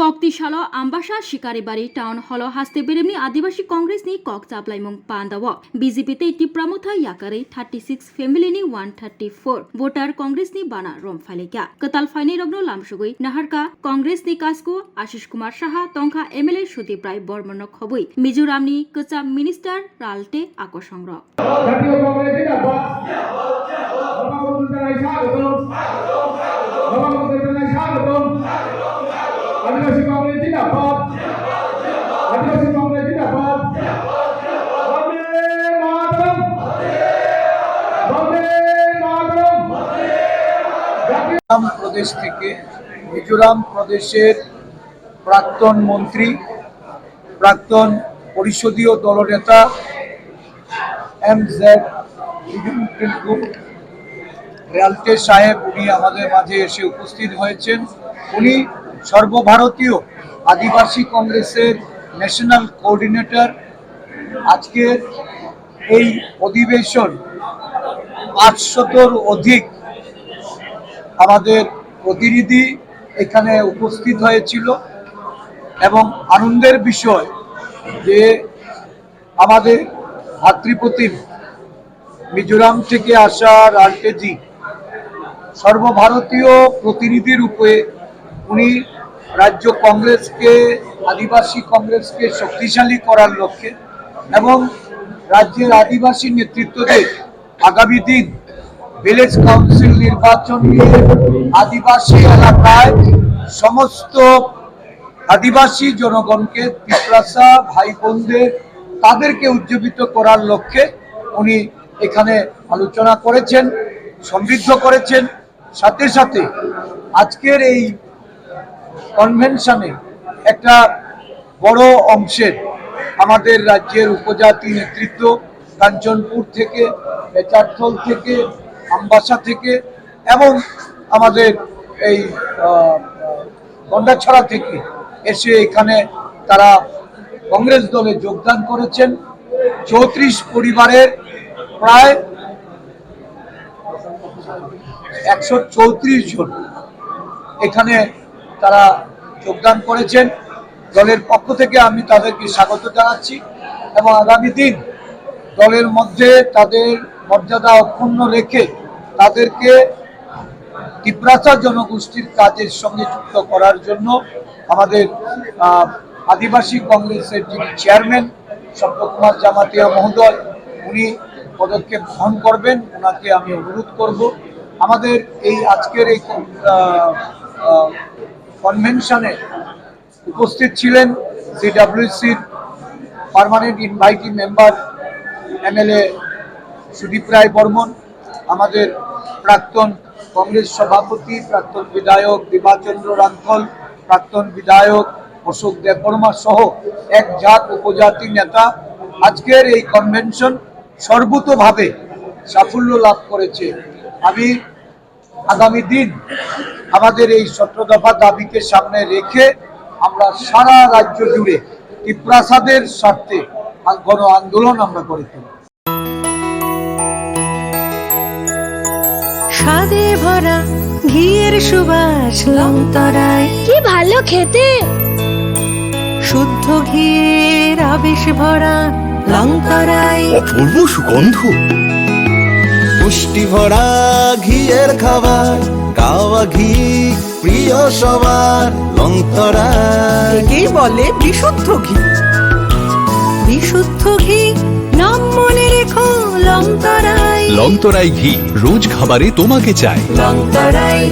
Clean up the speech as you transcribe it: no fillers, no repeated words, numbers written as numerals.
Koktishala Ambasha Shikaribari Town Hall Haste Beremni Adivashi Congress ni Kok Chaplaimung Pandawa BJP te iti Pramotha Yakare 36 family ni 134 voter Congress ni Bana Rom Faleka Katal Faini Rogno Lamshugui Naharka Congress ni Kasko Ashish Kumar Shaha Tongkha MLA Shudip Rai Bormonok Khobui Mizoram ni Kacha Minister Ralte Akosongro প্রদেশ থেকে মিজোরাম প্রদেশের প্রাক্তন মন্ত্রী প্রাক্তন পরিষদীয় দলনেতা MZ রেয়ালটে সাহেব উনি আমাদের মাঝে এসে উপস্থিত হয়েছেন। উনি সর্বভারতীয় আদিবাসী কংগ্রেসের ন্যাশনাল কোঅর্ডিনেটর। আজকের এই অধিবেশন 500-র অধিক আমাদের প্রতিনিধি এখানে উপস্থিত হয়েছিল এবং আনন্দের বিষয় যে আমাদের ভাতৃপ্রতিম মিজোরাম থেকে আসা রালটেজি সর্বভারতীয় প্রতিনিধি রূপে উনি রাজ্য কংগ্রেসকে আদিবাসী কংগ্রেসকে শক্তিশালী করার লক্ষ্যে এবং রাজ্যের আদিবাসী নেতৃত্বদের আগামী দিন ভিলেজ কাউন্সিল নির্বাচন নিয়ে আদিবাসী এলাকায় সমস্ত আদিবাসী জনগণকে পিপরাসা ভাই বোনদের তাদেরকে উজ্জীবিত করার লক্ষ্যে উনি এখানে আলোচনা করেছেন, সমৃদ্ধ করেছেন। সাথে সাথে আজকের এই কনভেনশনে একটা বড় অংশের আমাদের রাজ্যের উপজাতি নেতৃত্ব কাঞ্চনপুর থেকে, বেচারথল থেকে, আমবাসা থেকে এবং আমাদের এই গন্ডাছড়া থেকে এসে এখানে তারা কংগ্রেস দলে যোগদান করেছেন। 34 পরিবারের প্রায় 134 জন এখানে তারা যোগদান করেছেন। দলের পক্ষ থেকে আমি তাদেরকে স্বাগত জানাচ্ছি এবং আগামী দিন দলের মধ্যে তাদের মর্যাদা অক্ষুণ্ণ রেখে তাদেরকে তিপ্রাসা জনগোষ্ঠীর কাজের সঙ্গে যুক্ত করার জন্য আমাদের আদিবাসী কংগ্রেসের যিনি চেয়ারম্যান সপ্তকুমার জামাতিয়া মহোদয় উনি পদক্ষেপ গ্রহণ করবেন। ওনাকে আমি অনুরোধ করব। আমাদের এই আজকের এই কনভেনশনে উপস্থিত ছিলেন সিডব্লিউসির permanent invitee member MLA Sudip Roy Barman, আমাদের প্রাক্তন কংগ্রেস সভাপতি প্রাক্তন বিধায়ক দিবাচন্দ্র রাঙ্খল, প্রাক্তন বিধায়ক অশোক দেববর্মা সহ এক ঝাঁক উপজাতি নেতা। আজকের এই কনভেনশন সর্বতোভাবে সাফল্য লাভ করেছে। আমি আগামী দিন আমাদের এই 17 দফা দাবিকে সামনে রেখে আমরা সারা রাজ্য জুড়ে তিপ্রাসাদের স্বার্থে গণ আন্দোলন আমরা করে তুলব। স্বাদে ভরা ঘিয়ের সুবাস লংতরায় কি ভালো খেতে, শুদ্ধ ঘিয়ের আবেশ ভরা লংতরায় অপূর্ব সুগন্ধ, পুষ্টি ভরা ঘিয়ের খাবার, গাওয়া ঘি প্রিয় সবার লংতরায়। একেই বলে বিশুদ্ধ ঘি। বিশুদ্ধ ঘি নাম মনে রেখো লংতরায়। লংতরাই ঘি রোজ খাবারে তোমাকে চাই। লংতরায়।